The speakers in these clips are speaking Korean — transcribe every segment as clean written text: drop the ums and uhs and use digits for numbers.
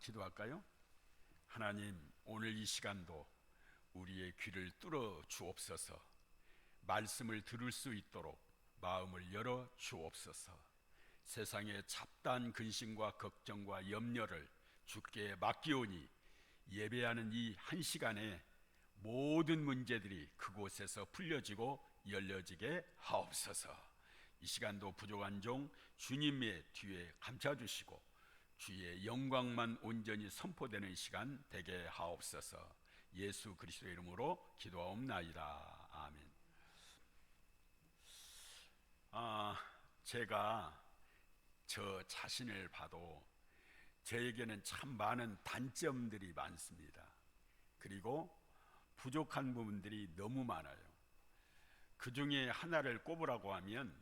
기도할까요? 하나님, 오늘 이 시간도 우리의 귀를 뚫어 주옵소서. 말씀을 들을 수 있도록 마음을 열어 주옵소서. 세상의 잡다한 근심과 걱정과 염려를 주께 맡기오니 예배하는 이 한 시간에 모든 문제들이 그곳에서 풀려지고 열려지게 하옵소서. 이 시간도 부족한 종 주님의 뒤에 감춰주시고 주의 영광만 온전히 선포되는 시간 되게 하옵소서. 예수 그리스도의 이름으로 기도하옵나이다. 아멘. 제가 저 자신을 봐도 저에게는 참 많은 단점들이 많습니다. 그리고 부족한 부분들이 너무 많아요. 그 중에 하나를 꼽으라고 하면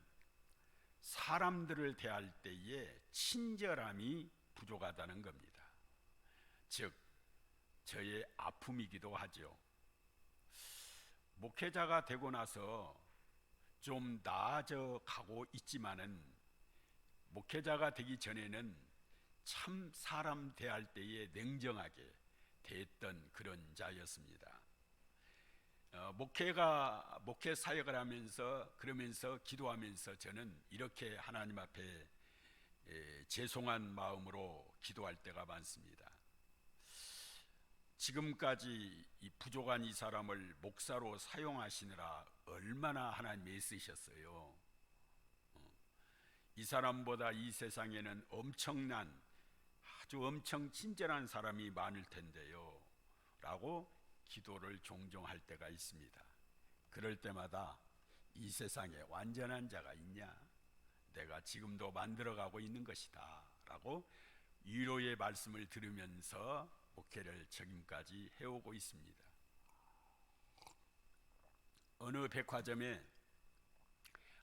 사람들을 대할 때에 친절함이 부족하다는 겁니다. 즉, 저의 아픔이기도 하죠. 목회자가 되고 나서 좀 나아져 가고 있지만은 목회자가 되기 전에는 참 사람 대할 때에 냉정하게 대했던 그런 자였습니다. 목회 사역을 하면서 그러면서 기도하면서 저는 이렇게 하나님 앞에 죄송한 마음으로 기도할 때가 많습니다. 지금까지 이 부족한 이 사람을 목사로 사용하시느라 얼마나 하나님이 애쓰셨어요. 이 사람보다 이 세상에는 아주 엄청 친절한 사람이 많을 텐데요 라고 기도를 종종 할 때가 있습니다. 그럴 때마다 이 세상에 완전한 자가 있냐? 내가 지금도 만들어가고 있는 것이다 라고 위로의 말씀을 들으면서 목회를 지금까지 해오고 있습니다. 어느 백화점에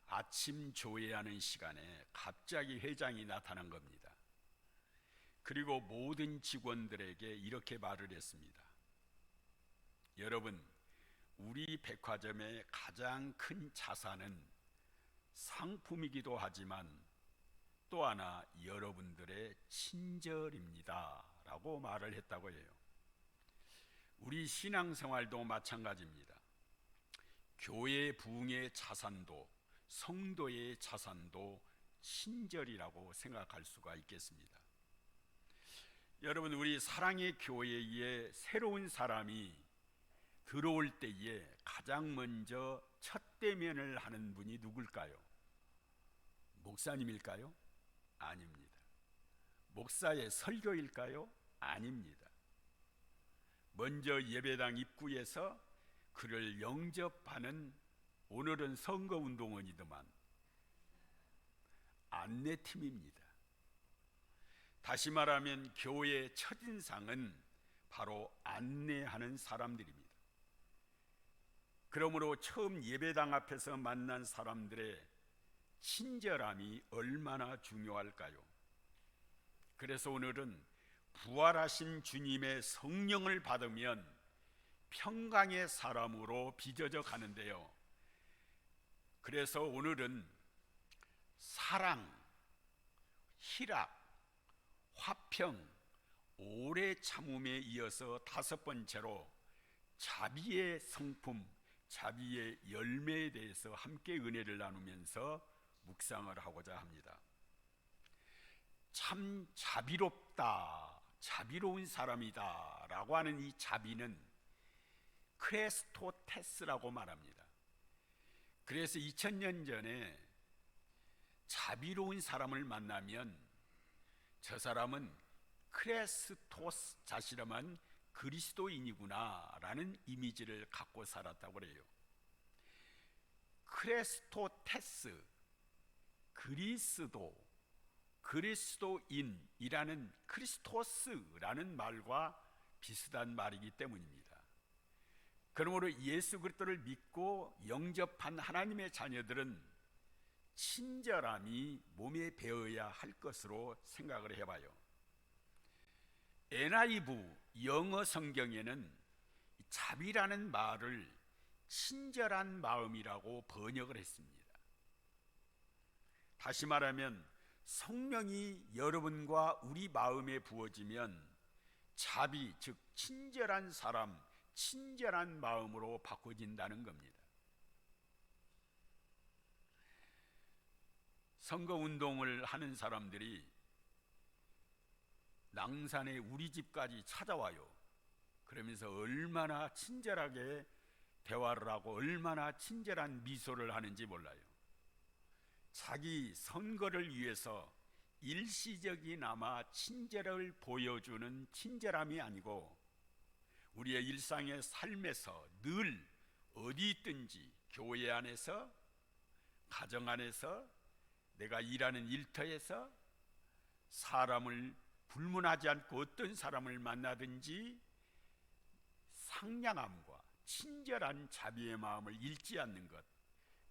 아침 조회하는 시간에 갑자기 회장이 나타난 겁니다. 그리고 모든 직원들에게 이렇게 말을 했습니다. 여러분, 우리 백화점의 가장 큰 자산은 상품이기도 하지만 또 하나 여러분들의 친절입니다 라고 말을 했다고 해요. 우리 신앙생활도 마찬가지입니다. 교회 부흥의 자산도 성도의 자산도 친절이라고 생각할 수가 있겠습니다. 여러분, 우리 사랑의 교회에 새로운 사람이 들어올 때에 가장 먼저 첫 대면을 하는 분이 누굴까요? 목사님일까요? 아닙니다. 목사의 설교일까요? 아닙니다. 먼저 예배당 입구에서 그를 영접하는, 오늘은 선거운동원이더만, 안내팀입니다. 다시 말하면 교회의 첫인상은 바로 안내하는 사람들입니다. 그러므로 처음 예배당 앞에서 만난 사람들의 친절함이 얼마나 중요할까요? 그래서 오늘은 부활하신 주님의 성령을 받으면 평강의 사람으로 빚어져 가는데요. 그래서 오늘은 사랑, 희락, 화평, 오래 참음에 이어서 다섯 번째로 자비의 성품, 자비의 열매에 대해서 함께 은혜를 나누면서 묵상을 하고자 합니다. 참 자비롭다, 자비로운 사람이다 라고 하는 이 자비는 크레스토테스라고 말합니다. 그래서 2000년 전에 자비로운 사람을 만나면 저 사람은 크레스토스 자시라만 그리스도인이구나 라는 이미지를 갖고 살았다고 해요. 크레스토테스, 그리스도인이라는 크리스토스라는 말과 비슷한 말이기 때문입니다. 그러므로 예수 그리스도를 믿고 영접한 하나님의 자녀들은 친절함이 몸에 배어야 할 것으로 생각을 해봐요. NIV 영어 성경에는 자비라는 말을 친절한 마음이라고 번역을 했습니다. 다시 말하면 성령이 여러분과 우리 마음에 부어지면 자비, 즉 친절한 사람, 친절한 마음으로 바꿔진다는 겁니다. 선거운동을 하는 사람들이 낭산에 우리 집까지 찾아와요. 그러면서 얼마나 친절하게 대화를 하고 얼마나 친절한 미소를 하는지 몰라요. 자기 선거를 위해서 일시적이나마 친절을 보여주는 친절함이 아니고 우리의 일상의 삶에서 늘 어디 있든지 교회 안에서, 가정 안에서, 내가 일하는 일터에서 사람을 불문하지 않고 어떤 사람을 만나든지 상냥함과 친절한 자비의 마음을 잃지 않는 것,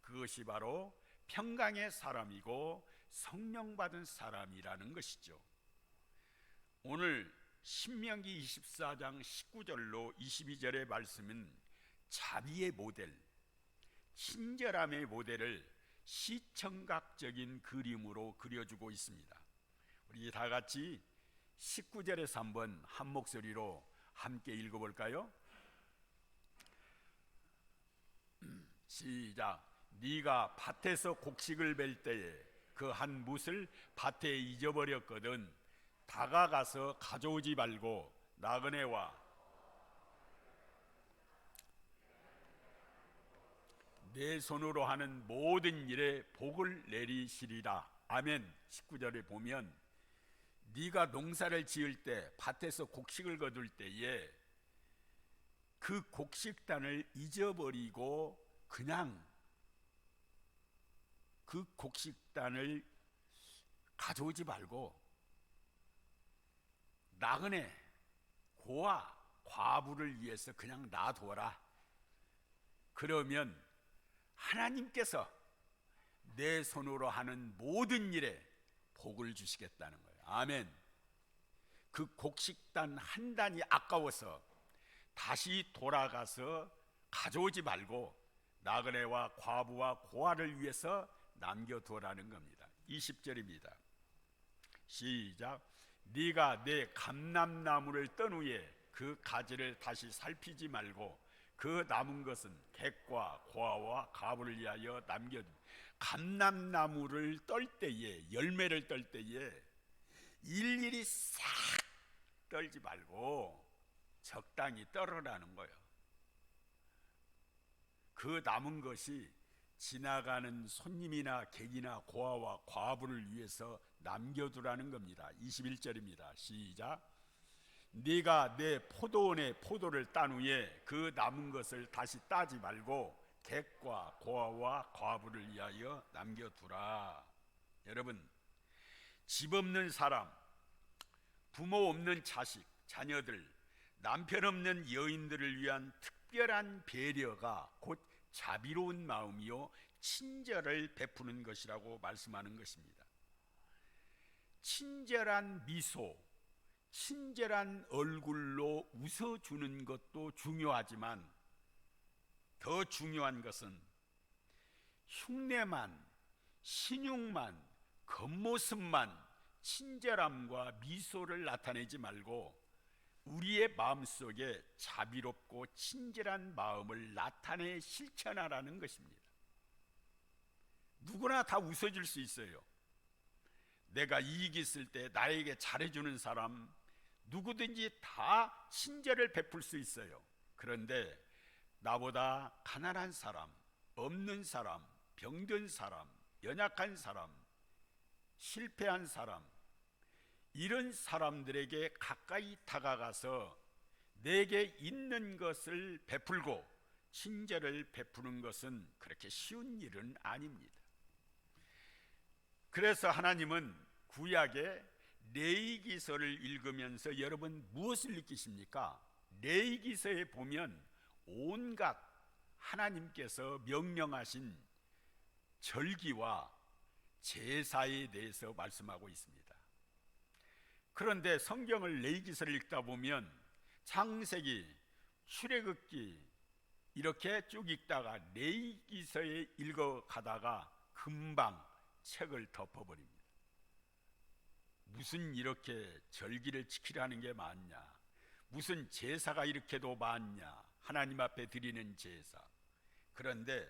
그것이 바로 평강의 사람이고 성령 받은 사람이라는 것이죠. 오늘 신명기 24장 19절로 22절의 말씀은 자비의 모델, 친절함의 모델을 시청각적인 그림으로 그려주고 있습니다. 우리 다 같이 19절에서 한번 한 목소리로 함께 읽어볼까요? 시작. 네가 밭에서 곡식을 벨 때에 그 한 뭇을 밭에 잊어버렸거든 다가가서 가져오지 말고 나그네와 내 손으로 하는 모든 일에 복을 내리시리라. 아멘. 19절에 보면 네가 농사를 지을 때 밭에서 곡식을 거둘 때에 그 곡식단을 잊어버리고 그냥 그 곡식단을 가져오지 말고 나그네, 고아, 과부를 위해서 그냥 놔둬라. 그러면 하나님께서 내 손으로 하는 모든 일에 복을 주시겠다는 거예요. 아멘. 그 곡식단 한 단이 아까워서 다시 돌아가서 가져오지 말고 나그네와 과부와 고아를 위해서 남겨두라는 겁니다. 20절입니다. 시작. 네가 내 감람나무를 떤 후에 그 가지를 다시 살피지 말고 그 남은 것은 객과 고아와 과부를 위하여 남겨두. 감람나무를 떨 때에, 열매를 떨 때에 일일이 싹 떨지 말고 적당히 떨으라는 거예요. 그 남은 것이 지나가는 손님이나 객이나 고아와 과부를 위해서 남겨두라는 겁니다. 21절입니다. 시작. 네가 내 포도원의 포도를 딴 후에 그 남은 것을 다시 따지 말고 객과 고아와 과부를 위하여 남겨두라. 여러분, 집 없는 사람, 부모 없는 자식, 자녀들, 남편 없는 여인들을 위한 특별한 배려가 곧 자비로운 마음이요 친절을 베푸는 것이라고 말씀하는 것입니다. 친절한 미소, 친절한 얼굴로 웃어주는 것도 중요하지만 더 중요한 것은 흉내만, 신용만, 겉모습만 친절함과 미소를 나타내지 말고 우리의 마음속에 자비롭고 친절한 마음을 나타내 실천하라는 것입니다. 누구나 다 웃어줄 수 있어요. 내가 이익이 있을 때 나에게 잘해주는 사람 누구든지 다 친절을 베풀 수 있어요. 그런데 나보다 가난한 사람, 없는 사람, 병든 사람, 연약한 사람, 실패한 사람, 이런 사람들에게 가까이 다가가서 내게 있는 것을 베풀고 친절을 베푸는 것은 그렇게 쉬운 일은 아닙니다. 그래서 하나님은 구약의 레위기서를 읽으면서 여러분 무엇을 느끼십니까? 레위기서에 보면 온갖 하나님께서 명령하신 절기와 제사에 대해서 말씀하고 있습니다. 그런데 성경을 레위기서를 읽다 보면 창세기, 출애굽기 이렇게 쭉 읽다가 레위기서에 읽어가다가 금방 책을 덮어버립니다. 무슨 이렇게 절기를 지키라는 게 많냐? 무슨 제사가 이렇게도 많냐? 하나님 앞에 드리는 제사. 그런데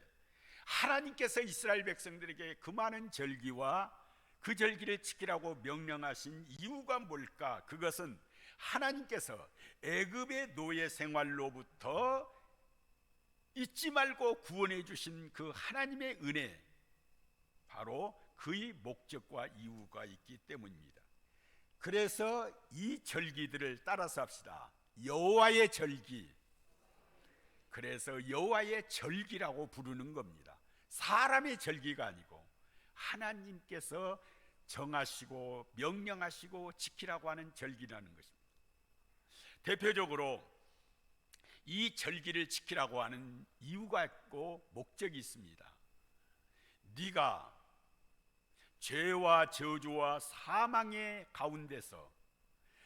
하나님께서 이스라엘 백성들에게 그 많은 절기와 그 절기를 지키라고 명령하신 이유가 뭘까? 그것은 하나님께서 애굽의 노예 생활로부터 잊지 말고 구원해 주신 그 하나님의 은혜, 바로 그의 목적과 이유가 있기 때문입니다. 그래서 이 절기들을 따라서 합시다. 여호와의 절기. 그래서 여호와의 절기라고 부르는 겁니다. 사람의 절기가 아니고 하나님께서 정하시고 명령하시고 지키라고 하는 절기라는 것입니다. 대표적으로 이 절기를 지키라고 하는 이유가 있고 목적이 있습니다. 네가 죄와 저주와 사망의 가운데서,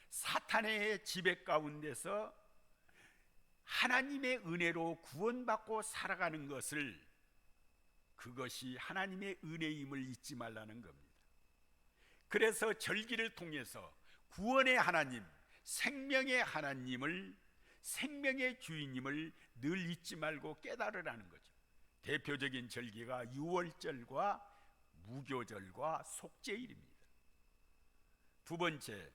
사탄의 지배 가운데서 하나님의 은혜로 구원받고 살아가는 것을, 그것이 하나님의 은혜임을 잊지 말라는 겁니다. 그래서 절기를 통해서 구원의 하나님, 생명의 하나님을, 생명의 주인님을 늘 잊지 말고 깨달으라는 거죠. 대표적인 절기가 유월절과 무교절과 속죄일입니다. 두 번째,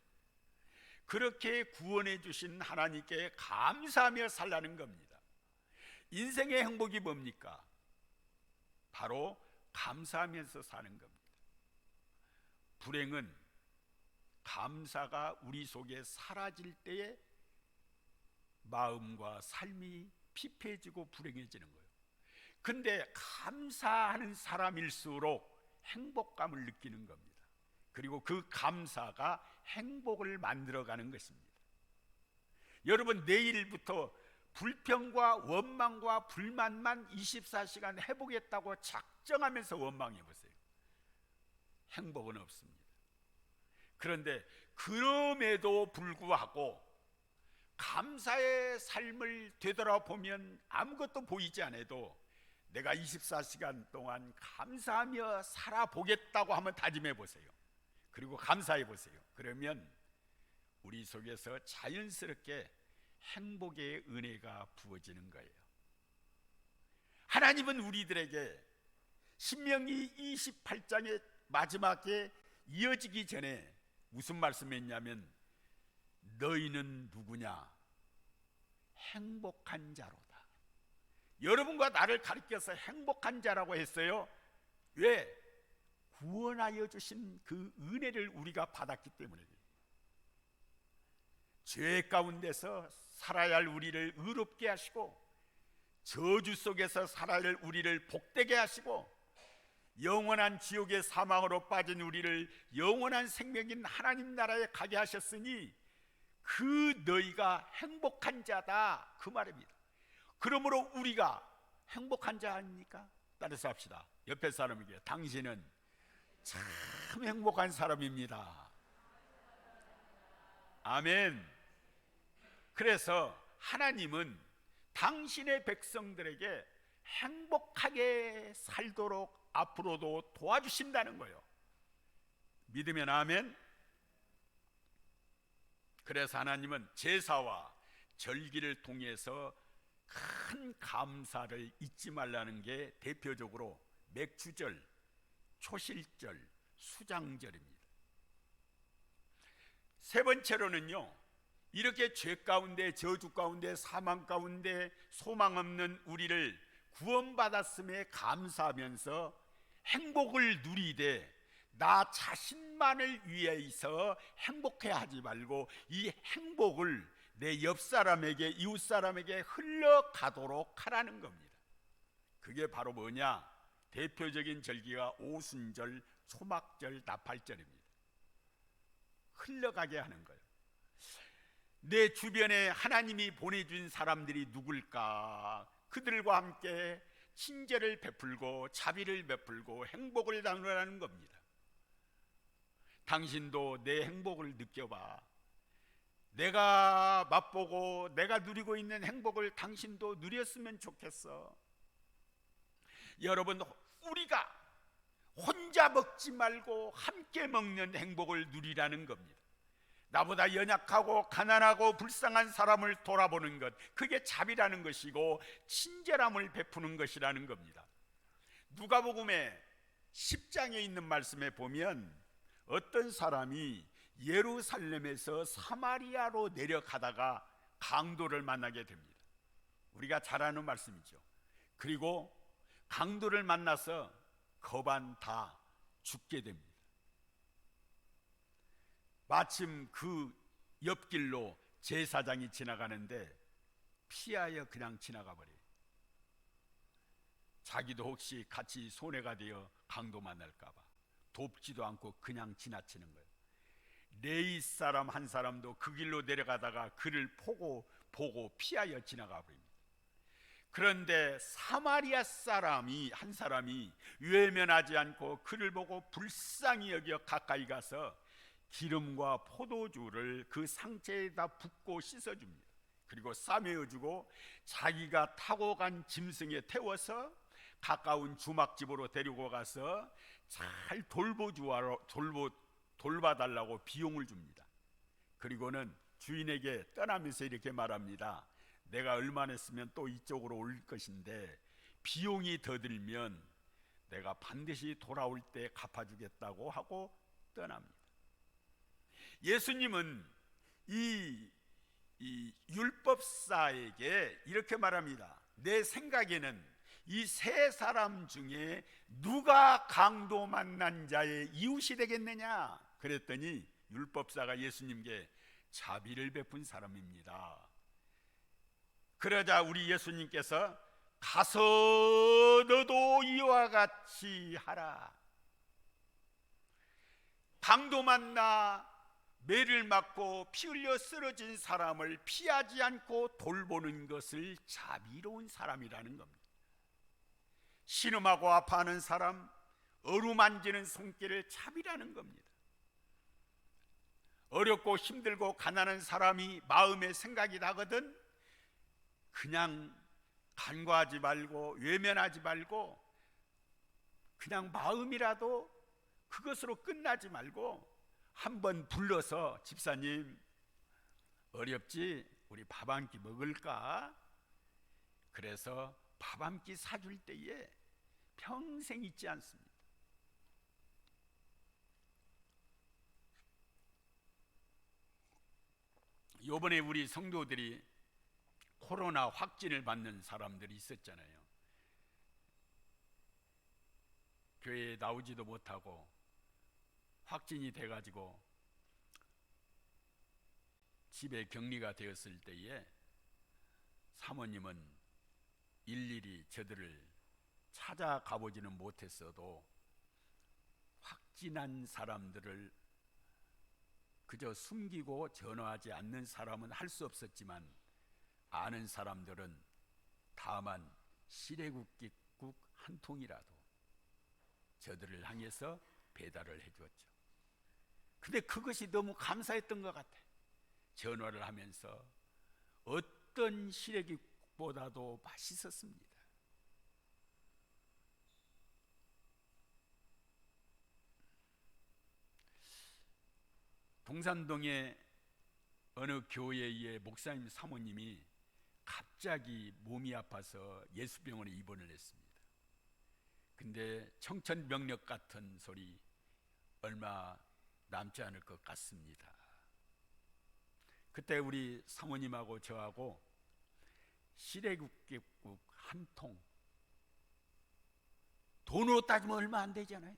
그렇게 구원해 주신 하나님께 감사하며 살라는 겁니다. 인생의 행복이 뭡니까? 바로 감사하면서 사는 겁니다. 불행은 감사가 우리 속에 사라질 때에 마음과 삶이 피폐해지고 불행해지는 거예요. 근데 감사하는 사람일수록 행복감을 느끼는 겁니다. 그리고 그 감사가 행복을 만들어가는 것입니다. 여러분, 내일부터 불평과 원망과 불만만 24시간 해보겠다고 작정하면서 원망해 보세요. 행복은 없습니다. 그런데 그럼에도 불구하고 감사의 삶을 되돌아보면 아무것도 보이지 않아도 내가 24시간 동안 감사하며 살아보겠다고 한번 다짐해 보세요. 그리고 감사해 보세요. 그러면 우리 속에서 자연스럽게 행복의 은혜가 부어지는 거예요. 하나님은 우리들에게 신명기 28장의 마지막에 이어지기 전에 무슨 말씀했냐면, 너희는 누구냐? 행복한 자로다. 여러분과 나를 가리켜서 행복한 자라고 했어요. 왜? 구원하여 주신 그 은혜를 우리가 받았기 때문에. 죄 가운데서 살아야 할 우리를 의롭게 하시고, 저주 속에서 살아야 할 우리를 복되게 하시고, 영원한 지옥의 사망으로 빠진 우리를 영원한 생명인 하나님 나라에 가게 하셨으니 그 너희가 행복한 자다, 그 말입니다. 그러므로 우리가 행복한 자 아닙니까? 따라서 합시다. 옆에 사람에게, 당신은 참 행복한 사람입니다. 아멘. 그래서 하나님은 당신의 백성들에게 행복하게 살도록 앞으로도 도와주신다는 거예요. 믿으면 아멘. 그래서 하나님은 제사와 절기를 통해서 큰 감사를 잊지 말라는 게 대표적으로 맥주절, 초실절, 수장절입니다. 세 번째로는요, 이렇게 죄 가운데, 저주 가운데, 사망 가운데 소망 없는 우리를 구원받았음에 감사하면서 행복을 누리되 나 자신만을 위해서 행복해 하지 말고 이 행복을 내 옆 사람에게, 이웃 사람에게 흘러가도록 하라는 겁니다. 그게 바로 뭐냐? 대표적인 절기가 오순절, 초막절, 나팔절입니다. 흘러가게 하는 거예요. 내 주변에 하나님이 보내준 사람들이 누굴까? 그들과 함께 친절을 베풀고 자비를 베풀고 행복을 나누라는 겁니다. 당신도 내 행복을 느껴봐. 내가 맛보고 내가 누리고 있는 행복을 당신도 누렸으면 좋겠어. 여러분, 우리가 혼자 먹지 말고 함께 먹는 행복을 누리라는 겁니다. 나보다 연약하고 가난하고 불쌍한 사람을 돌아보는 것, 그게 자비라는 것이고 친절함을 베푸는 것이라는 겁니다. 누가복음의 10장에 있는 말씀에 보면 어떤 사람이 예루살렘에서 사마리아로 내려가다가 강도를 만나게 됩니다. 우리가 잘 아는 말씀이죠. 그리고 강도를 만나서 거반 다 죽게 됩니다. 마침 그 옆길로 제사장이 지나가는데 피하여 그냥 지나가 버려요. 자기도 혹시 같이 손해가 되어 강도 만날까 봐 돕지도 않고 그냥 지나치는 거예요. 레위 사람 한 사람도 그 길로 내려가다가 그를 보고 피하여 지나가 버립니다. 그런데 사마리아 사람이 한 사람이 외면하지 않고 그를 보고 불쌍히 여겨 가까이 가서 기름과 포도주를 그 상체에다 붓고 씻어줍니다. 그리고 싸매어주고 자기가 타고 간 짐승에 태워서 가까운 주막집으로 데리고 가서 잘 돌봐달라고 비용을 줍니다. 그리고는 주인에게 떠나면서 이렇게 말합니다. 내가 얼마 냈으면 또 이쪽으로 올 것인데 비용이 더 들면 내가 반드시 돌아올 때 갚아주겠다고 하고 떠납니다. 예수님은 이 율법사에게 이렇게 말합니다. 내 생각에는 이 세 사람 중에 누가 강도 만난 자의 이웃이 되겠느냐 그랬더니 율법사가 예수님께 자비를 베푼 사람입니다. 그러자 우리 예수님께서 가서 너도 이와 같이 하라. 강도 만나 매를 맞고 피 흘려 쓰러진 사람을 피하지 않고 돌보는 것을 자비로운 사람이라는 겁니다. 신음하고 아파하는 사람, 어루만지는 손길을 자비라는 겁니다. 어렵고 힘들고 가난한 사람이 마음에 생각이 나거든 그냥 간과하지 말고 외면하지 말고 그냥 마음이라도 그것으로 끝나지 말고 한번 불러서 집사님 어렵지? 우리 밥 한 끼 먹을까? 그래서 밥 한 끼 사줄 때에 평생 잊지 않습니다. 이번에 우리 성도들이 코로나 확진을 받는 사람들이 있었잖아요. 교회에 나오지도 못하고 확진이 돼가지고 집에 격리가 되었을 때에 사모님은 일일이 저들을 찾아가보지는 못했어도 확진한 사람들을 그저 숨기고 전화하지 않는 사람은 할 수 없었지만 아는 사람들은 다만 시래국국 한 통이라도 저들을 향해서 배달을 해주었죠. 근데 그것이 너무 감사했던 것 같아요. 전화를 하면서 어떤 시래국보다도 맛있었습니다. 동산동의 어느 교회의 목사님 사모님이 갑자기 몸이 아파서 예수병원에 입원을 했습니다. 근데 청천벽력 같은 소리 얼마 남지 않을 것 같습니다. 그때 우리 사모님하고 저하고 시래국국 한 통, 돈으로 따지면 얼마 안 되잖아요.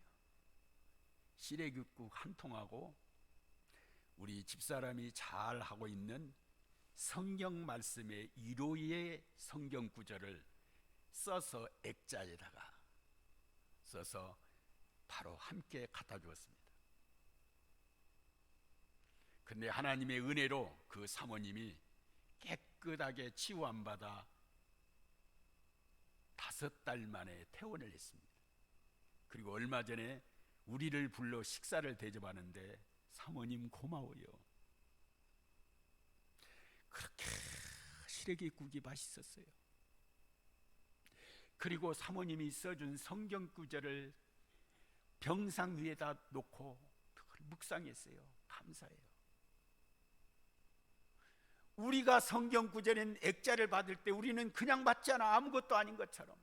시래국국 한 통하고 우리 집사람이 잘 하고 있는 성경 말씀의 1호의 성경 구절을 써서 액자에다가 써서 바로 함께 갖다 주었습니다. 근데 하나님의 은혜로 그 사모님이 깨끗하게 치유 안 받아 5달 만에 퇴원을 했습니다. 그리고 얼마 전에 우리를 불러 식사를 대접하는데 사모님 고마워요. 그렇게 시래기국이 맛있었어요. 그리고 사모님이 써준 성경 구절을 병상 위에다 놓고 그걸 묵상했어요. 감사해요. 우리가 성경 구절인 액자를 받을 때 우리는 그냥 받잖아. 아무것도 아닌 것처럼,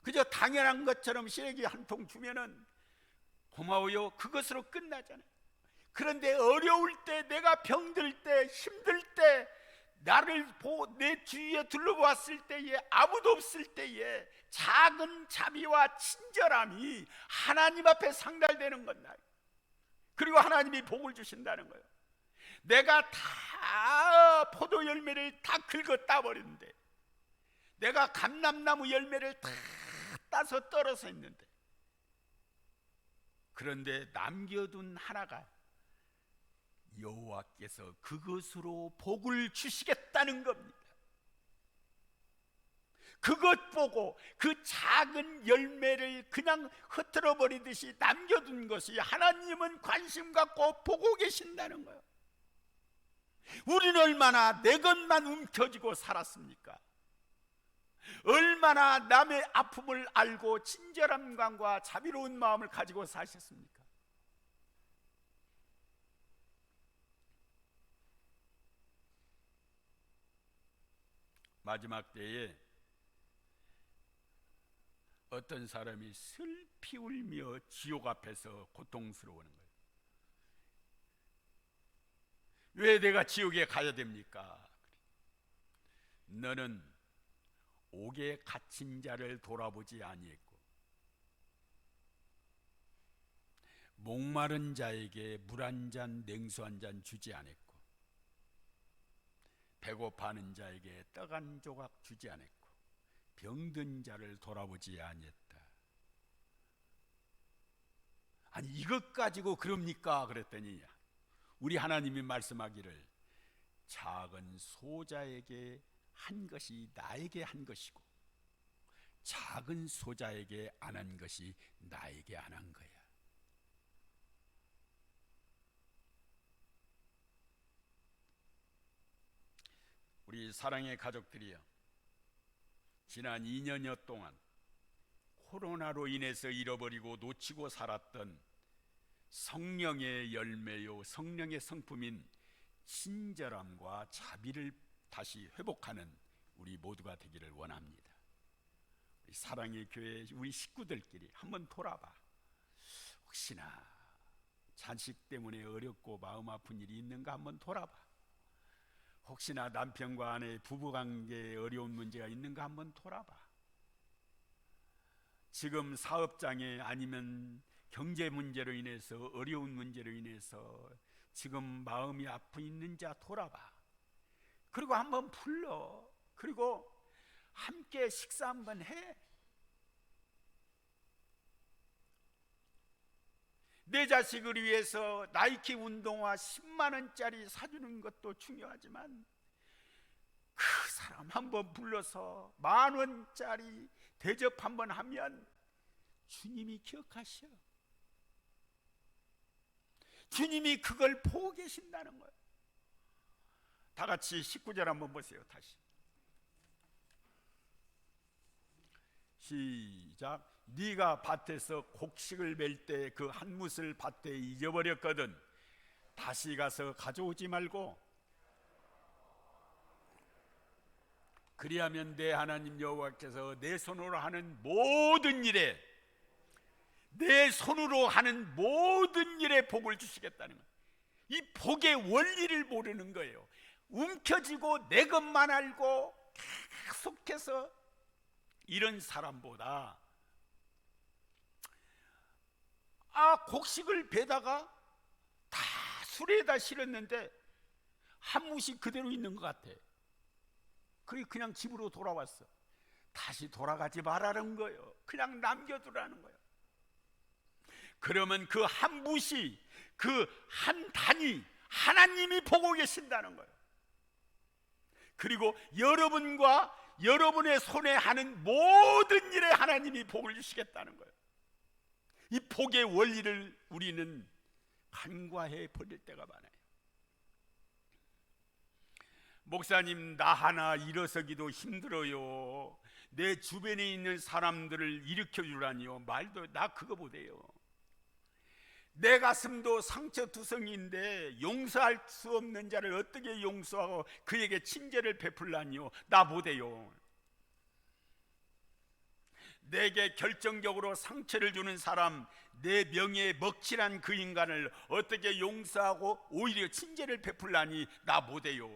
그저 당연한 것처럼 시래기 한 통 주면은 고마워요, 그것으로 끝나잖아요. 그런데 어려울 때, 내가 병들 때, 힘들 때, 내 주위에 둘러보았을 때에, 아무도 없을 때에 작은 자비와 친절함이 하나님 앞에 상달되는 건 나요. 그리고 하나님이 복을 주신다는 거예요. 내가 다 포도 열매를 다 긁어 따버리는데, 내가 감람나무 열매를 다 따서 떨어서 있는데, 그런데 남겨둔 하나가 여호와께서 그것으로 복을 주시겠다는 겁니다. 그것 보고 그 작은 열매를 그냥 흩어져 버리듯이 남겨둔 것이 하나님은 관심 갖고 보고 계신다는 거예요. 우리는 얼마나 내 것만 움켜쥐고 살았습니까? 얼마나 남의 아픔을 알고 친절함과 자비로운 마음을 가지고 사셨습니까? 마지막 때에 어떤 사람이 슬피 울며 지옥 앞에서 고통스러워하는 거예요. 왜 내가 지옥에 가야 됩니까? 너는 옥에 갇힌 자를 돌아보지 아니했고, 목마른 자에게 물 한 잔, 냉수 한 잔 주지 않았고, 배고파하는 자에게 떡 한 조각 주지 않았고, 병든 자를 돌아보지 아니했다. 아니, 이것 가지고 그럽니까? 그랬더니 우리 하나님이 말씀하기를, 작은 소자에게 한 것이 나에게 한 것이고, 작은 소자에게 안 한 것이 나에게 안 한 거야. 우리 사랑의 가족들이여, 지난 2년여 동안 코로나로 인해서 잃어버리고 놓치고 살았던 성령의 열매요, 성령의 성품인 친절함과 자비를 다시 회복하는 우리 모두가 되기를 원합니다. 우리 사랑의 교회 우리 식구들끼리 한번 돌아봐. 혹시나 자식 때문에 어렵고 마음 아픈 일이 있는가 한번 돌아봐. 혹시나 남편과 아내의 부부관계에 어려운 문제가 있는가 한번 돌아봐. 지금 사업장에 아니면 경제 문제로 인해서, 어려운 문제로 인해서 지금 마음이 아프 있는 자 돌아봐. 그리고 한번 불러. 그리고 함께 식사 한번 해. 내 자식을 위해서 나이키 운동화 10만 원짜리 사주는 것도 중요하지만, 그 사람 한번 불러서 1만 원짜리 대접 한번 하면 주님이 기억하셔. 주님이 그걸 보고 계신다는 거예요. 다 같이 19절 한번 보세요. 다시 시작. 네가 밭에서 곡식을 멜 때 그 한 뭇을 밭에 잊어버렸거든 다시 가서 가져오지 말고, 그리하면 내 하나님 여호와께서 내 손으로 하는 모든 일에, 내 손으로 하는 모든 일에 복을 주시겠다는 거예요. 이 복의 원리를 모르는 거예요. 움켜쥐고 내 것만 알고 계속해서 이런 사람보다, 곡식을 베다가 다 수레에다 실었는데 한 뭇이 그대로 있는 것 같아. 그냥 집으로 돌아왔어. 다시 돌아가지 말라는 거예요. 그냥 남겨두라는 거예요. 그러면 그 한 뭇이, 그 한 단이 하나님이 보고 계신다는 거예요. 그리고 여러분과 여러분의 손에 하는 모든 일에 하나님이 복을 주시겠다는 거예요. 이 복의 원리를 우리는 간과해 버릴 때가 많아요. 목사님, 나 하나 일어서기도 힘들어요. 내 주변에 있는 사람들을 일으켜 주라니요. 말도, 나 그거 못해요. 내 가슴도 상처투성이인데 용서할 수 없는 자를 어떻게 용서하고 그에게 친절을 베풀라니요? 나 못해요. 내게 결정적으로 상처를 주는 사람, 내 명예에 먹칠한 그 인간을 어떻게 용서하고 오히려 친절을 베풀라니? 나 못해요.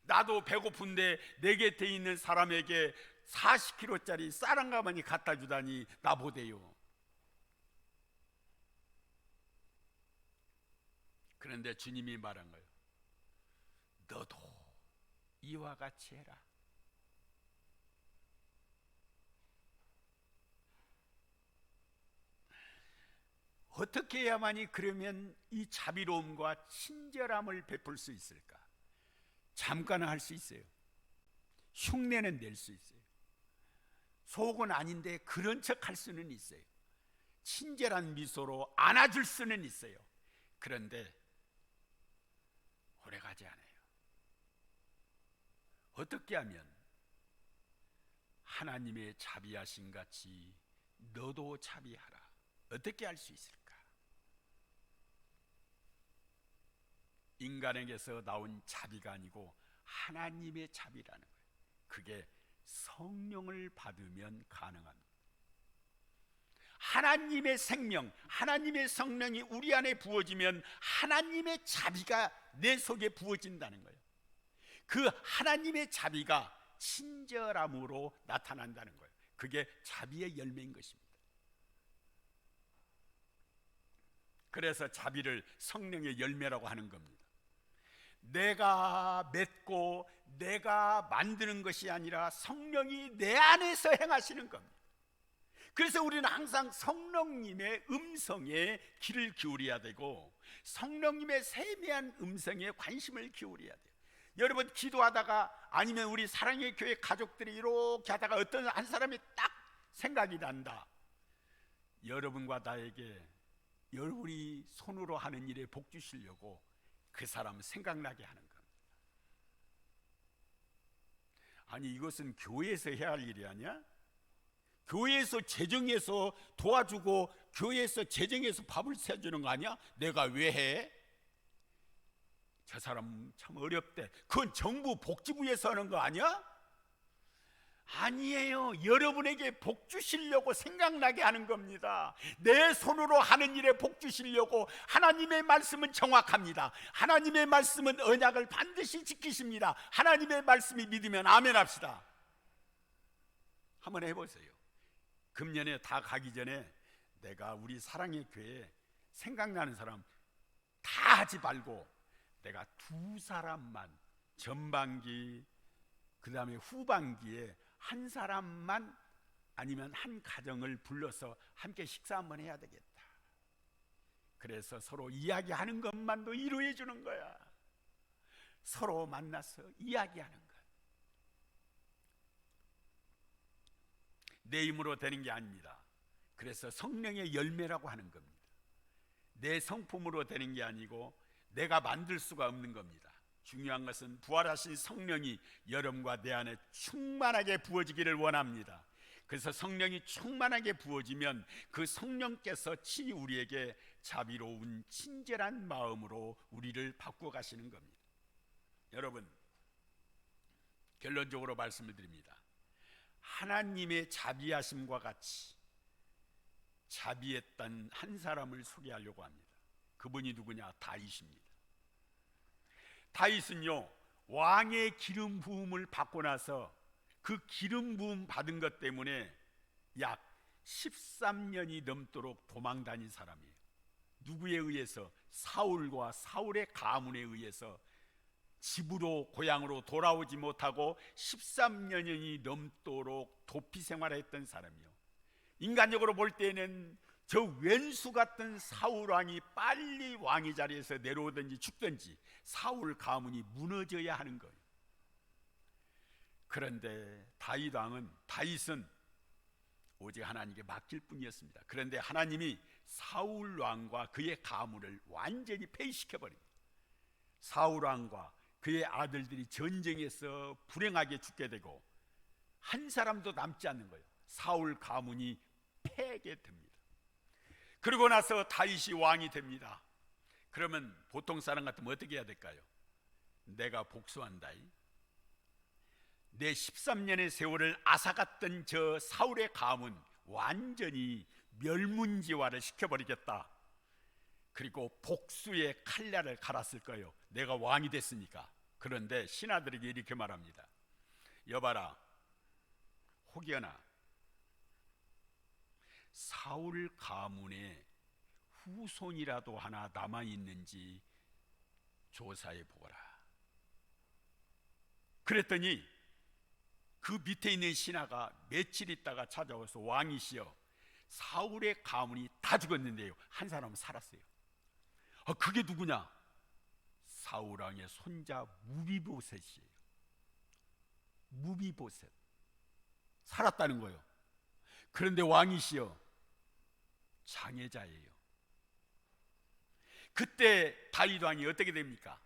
나도 배고픈데 내 곁에 있는 사람에게 40kg짜리 쌀 한 가마니 갖다 주다니? 나 못해요. 그런데 주님이 말한 거예요. 너도 이와 같이 해라. 어떻게 해야만이 그러면 이 자비로움과 친절함을 베풀 수 있을까? 잠깐은 할 수 있어요. 흉내는 낼 수 있어요. 속은 아닌데 그런 척 할 수는 있어요. 친절한 미소로 안아줄 수는 있어요. 그런데 오래가지 않아요. 어떻게 하면 하나님의 자비하심 같이 너도 자비하라. 어떻게 할 수 있을까? 인간에게서 나온 자비가 아니고 하나님의 자비라는 거예요. 그게 성령을 받으면 가능합니다. 하나님의 생명, 하나님의 성령이 우리 안에 부어지면 하나님의 자비가 내 속에 부어진다는 거예요. 그 하나님의 자비가 친절함으로 나타난다는 거예요. 그게 자비의 열매인 것입니다. 그래서 자비를 성령의 열매라고 하는 겁니다. 내가 맺고 내가 만드는 것이 아니라 성령이 내 안에서 행하시는 겁니다. 그래서 우리는 항상 성령님의 음성에 귀를 기울여야 되고 성령님의 세미한 음성에 관심을 기울여야 돼요. 여러분, 기도하다가 아니면 우리 사랑의 교회 가족들이 이렇게 하다가 어떤 한 사람이 딱 생각이 난다. 여러분과 나에게 여러분이 손으로 하는 일에 복 주시려고 그 사람 생각나게 하는 겁니다. 아니, 이것은 교회에서 해야 할 일이 아니야? 교회에서 재정해서 도와주고 교회에서 재정해서 밥을 사주는 거 아니야? 내가 왜 해? 저 사람 참 어렵대. 그건 정부 복지부에서 하는 거 아니야? 아니에요. 여러분에게 복 주시려고 생각나게 하는 겁니다. 내 손으로 하는 일에 복 주시려고. 하나님의 말씀은 정확합니다. 하나님의 말씀은 언약을 반드시 지키십니다. 하나님의 말씀이 믿으면 아멘 합시다. 한번 해보세요. 금년에 다 가기 전에 내가 우리 사랑의 교회에 생각나는 사람 다 하지 말고 내가 두 사람만, 전반기 그 다음에 후반기에 한 사람만 아니면 한 가정을 불러서 함께 식사 한번 해야 되겠다. 그래서 서로 이야기하는 것만도 이루어져 주는 거야. 서로 만나서 이야기하는 것. 내 힘으로 되는 게 아닙니다. 그래서 성령의 열매라고 하는 겁니다. 내 성품으로 되는 게 아니고 내가 만들 수가 없는 겁니다. 중요한 것은 부활하신 성령이 여러분과 내 안에 충만하게 부어지기를 원합니다. 그래서 성령이 충만하게 부어지면 그 성령께서 친히 우리에게 자비로운 친절한 마음으로 우리를 바꾸어 가시는 겁니다. 여러분, 결론적으로 말씀을 드립니다. 하나님의 자비하심과 같이 자비했던 한 사람을 소개하려고 합니다. 그분이 누구냐? 다윗입니다. 다윗은요, 왕의 기름 부음을 받고 나서 그 기름 부음 받은 것 때문에 약 13년이 넘도록 도망 다닌 사람이에요. 누구에 의해서? 사울과 사울의 가문에 의해서 집으로, 고향으로 돌아오지 못하고 13년이 넘도록 도피 생활했던 사람이요. 인간적으로 볼 때는 저 왼수 같은 사울 왕이 빨리 왕위 자리에서 내려오든지 죽든지 사울 가문이 무너져야 하는 거예요. 그런데 다윗은 오직 하나님께 맡길 뿐이었습니다. 그런데 하나님이 사울 왕과 그의 가문을 완전히 폐위시켜버립니다. 사울 왕과 그의 아들들이 전쟁에서 불행하게 죽게 되고 한 사람도 남지 않는 거예요. 사울 가문이 패하게 됩니다. 그러고 나서 다윗이 왕이 됩니다. 그러면 보통 사람 같으면 어떻게 해야 될까요? 내가 복수한다. 내 13년의 세월을 앗아갔던 저 사울의 가문 완전히 멸문지화를 시켜버리겠다. 그리고 복수의 칼날을 갈았을 거예요. 내가 왕이 됐으니까. 그런데 신하들에게 이렇게 말합니다. 여봐라, 혹여나 사울 가문의 후손이라도 하나 남아있는지 조사해 보거라. 그랬더니 그 밑에 있는 신하가 며칠 있다가 찾아와서 왕이시여, 사울의 가문이 다 죽었는데요, 한 사람은 살았어요. 그게 누구냐? 사울 왕의 손자 무비보셋이에요. 무비보셋 살았다는 거예요. 그런데 왕이시여, 장애자예요. 그때 다윗 왕이 어떻게 됩니까?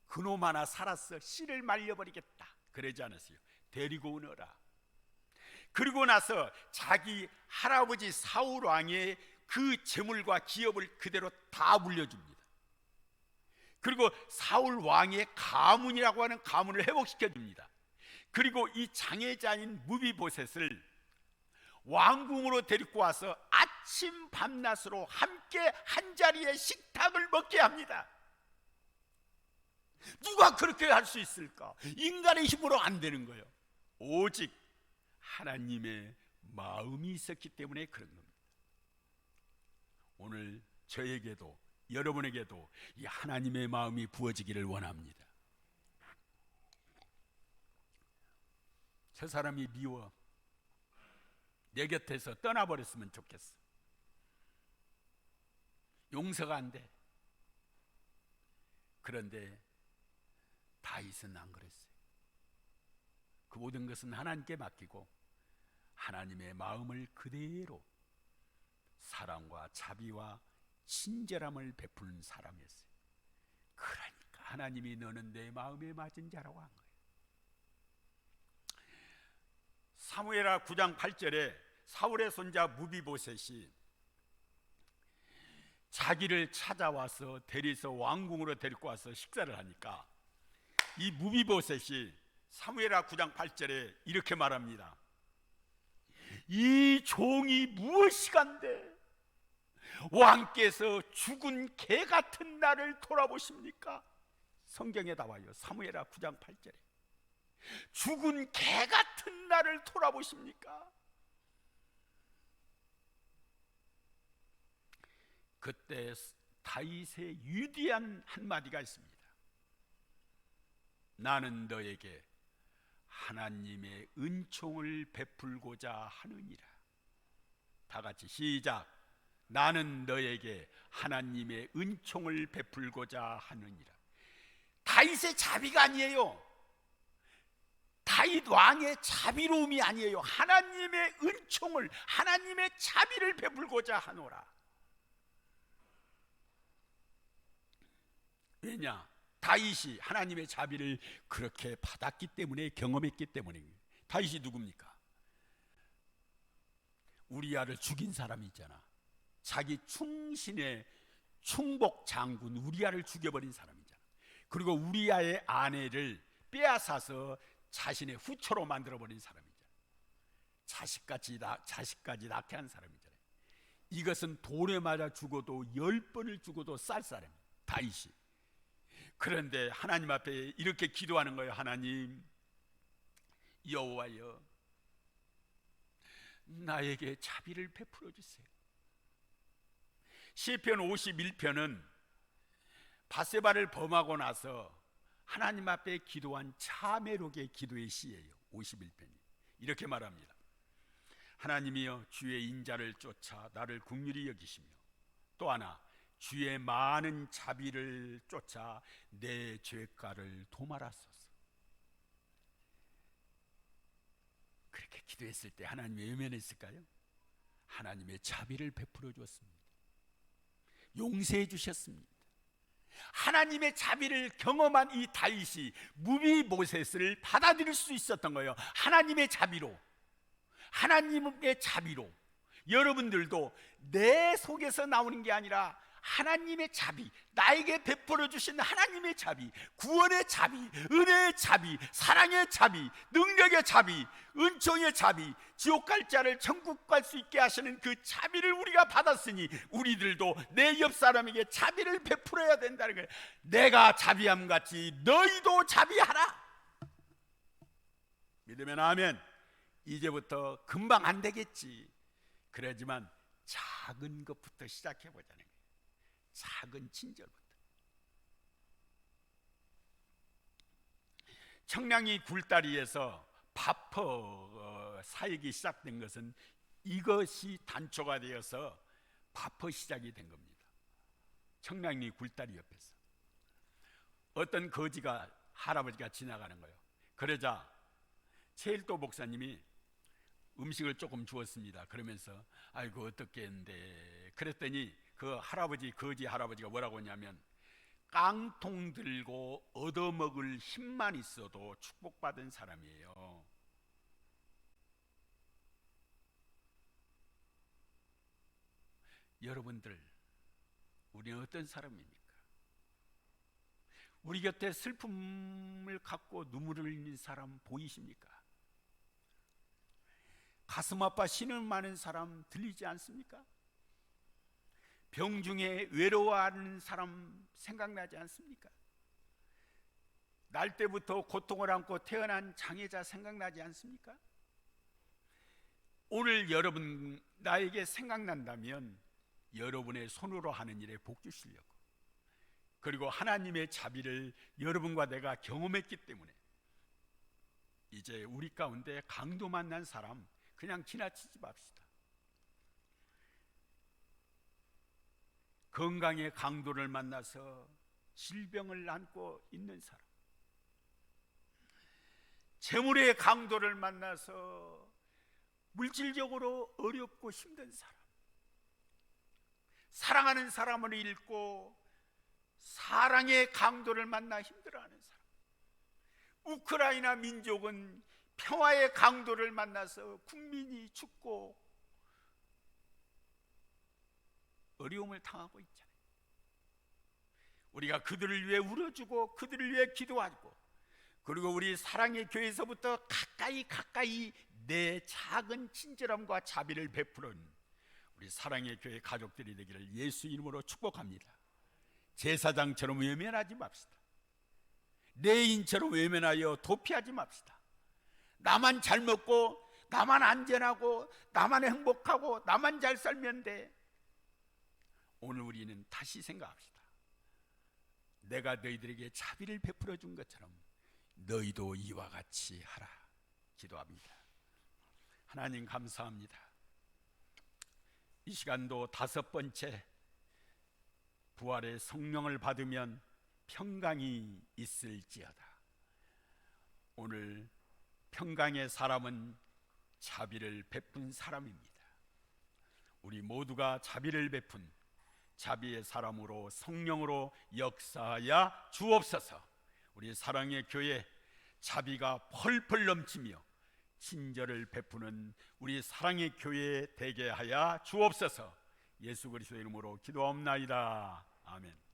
그놈 하나 살았어, 씨를 말려버리겠다 그러지 않았어요. 데리고 오너라. 그리고 나서 자기 할아버지 사울 왕의 그 재물과 기업을 그대로 다 물려줍니다. 그리고 사울 왕의 가문이라고 하는 가문을 회복시켜 줍니다. 그리고 이 장애자인 무비보셋을 왕궁으로 데리고 와서 아침 밤낮으로 함께 한자리에 식탁을 먹게 합니다. 누가 그렇게 할 수 있을까? 인간의 힘으로 안 되는 거예요. 오직 하나님의 마음이 있었기 때문에 그런 겁니다. 오늘 저에게도 여러분에게도 이 하나님의 마음이 부어지기를 원합니다. 저 사람이 미워, 내 곁에서 떠나버렸으면 좋겠어. 용서가 안 돼. 그런데 다윗은 안 그랬어요. 그 모든 것은 하나님께 맡기고 하나님의 마음을 그대로 사랑과 자비와 친절함을 베푸는 사람이었어요. 그러니까 하나님이 너는 내 마음에 맞은 자라고 한 거예요. 사무엘하 9장 8절에 사울의 손자 무비보셋이 자기를 찾아와서 데리서 왕궁으로 데리고 와서 식사를 하니까 이 무비보셋이 사무엘하 9장 8절에 이렇게 말합니다. 이 종이 무엇이간데 왕께서 죽은 개 같은 나를 돌아보십니까? 성경에 나와요. 사무엘하 9장 8절에 죽은 개 같은 나를 돌아보십니까? 그때 다윗의 위대한 한마디가 있습니다. 나는 너에게 하나님의 은총을 베풀고자 하느니라. 다 같이 시작. 나는 너에게 하나님의 은총을 베풀고자 하느니라. 다윗의 자비가 아니에요. 다윗 왕의 자비로움이 아니에요. 하나님의 은총을, 하나님의 자비를 베풀고자 하노라. 왜냐? 다윗이 하나님의 자비를 그렇게 받았기 때문에, 경험했기 때문입니다. 다윗이 누굽니까? 우리아를 죽인 사람이 있잖아. 자기 충신의 충복 장군 우리아를 죽여버린 사람이잖아. 그리고 우리아의 아내를 빼앗아서 자신의 후처로 만들어버린 사람이잖아. 자식까지 낳게 한 사람이잖아요. 이것은 돌에 맞아 죽어도 10번을 죽어도 쌀 사람 다윗이. 그런데 하나님 앞에 이렇게 기도하는 거예요. 하나님, 여호와여, 나에게 자비를 베풀어 주세요. 시편 51편은 밧세바를 범하고 나서 하나님 앞에 기도한 차메록의 기도의 시예요. 51편이 이렇게 말합니다. 하나님이여, 주의 인자를 쫓아 나를 긍휼히 여기시며 또 하나 주의 많은 자비를 쫓아 내 죄가를 도말하소서. 그렇게 기도했을 때 하나님이 외면했을까요? 하나님의 자비를 베풀어 주었습니다. 용서해 주셨습니다. 하나님의 자비를 경험한 이 다윗이 무비보셋을 받아들일 수 있었던 거예요. 하나님의 자비로, 하나님의 자비로 여러분들도 내 속에서 나오는 게 아니라 하나님의 자비, 나에게 베풀어 주신 하나님의 자비, 구원의 자비, 은혜의 자비, 사랑의 자비, 능력의 자비, 은총의 자비, 지옥 갈 자를 천국 갈 수 있게 하시는 그 자비를 우리가 받았으니 우리들도 내 옆 사람에게 자비를 베풀어야 된다는 거예요. 내가 자비함 같이 너희도 자비하라. 믿으면 아멘. 이제부터 금방 안 되겠지. 그러지만 작은 것부터 시작해 보자는 거예요. 작은 친절부터. 청량리 굴다리에서 바퍼 사역이 시작된 것은 이것이 단초가 되어서 바퍼 시작이 된 겁니다. 청량리 굴다리 옆에서 어떤 거지가 할아버지가 지나가는 거예요. 그러자 최일도 목사님이 음식을 조금 주었습니다. 그러면서 아이고 어떻게 했는데, 그랬더니 그 할아버지, 거지 할아버지가 뭐라고 하냐면, 깡통 들고 얻어먹을 힘만 있어도 축복받은 사람이에요. 여러분들, 우리는 어떤 사람입니까? 우리 곁에 슬픔을 갖고 눈물을 흘리는 사람 보이십니까? 가슴 아파 신음 많은 사람 들리지 않습니까? 병중에 외로워하는 사람 생각나지 않습니까? 날 때부터 고통을 안고 태어난 장애자 생각나지 않습니까? 오늘 여러분 나에게 생각난다면 여러분의 손으로 하는 일에 복 주시려고, 그리고 하나님의 자비를 여러분과 내가 경험했기 때문에 이제 우리 가운데 강도 만난 사람 그냥 지나치지 맙시다. 건강의 강도를 만나서 질병을 안고 있는 사람, 재물의 강도를 만나서 물질적으로 어렵고 힘든 사람, 사랑하는 사람을 잃고 사랑의 강도를 만나 힘들어하는 사람, 우크라이나 민족은 평화의 강도를 만나서 국민이 죽고 어려움을 당하고 있잖아요. 우리가 그들을 위해 울어주고 그들을 위해 기도하고, 그리고 우리 사랑의 교회에서부터 가까이 내 작은 친절함과 자비를 베푸는 우리 사랑의 교회 가족들이 되기를 예수 이름으로 축복합니다. 제사장처럼 외면하지 맙시다. 레인처럼 외면하여 도피하지 맙시다. 나만 잘 먹고 나만 안전하고 나만 행복하고 나만 잘 살면 돼. 오늘 우리는 다시 생각합시다. 내가 너희들에게 자비를 베풀어 준 것처럼 너희도 이와 같이 하라. 기도합니다. 하나님 감사합니다. 이 시간도 5번째 부활의 성령을 받으면 평강이 있을지어다. 오늘 평강의 사람은 자비를 베푼 사람입니다. 우리 모두가 자비를 베푼 자비의 사람으로 성령으로 역사하여 주옵소서. 우리 사랑의 교회 자비가 펄펄 넘치며 친절을 베푸는 우리 사랑의 교회 되게 하여 주옵소서. 예수 그리스도의 이름으로 기도하옵나이다. 아멘.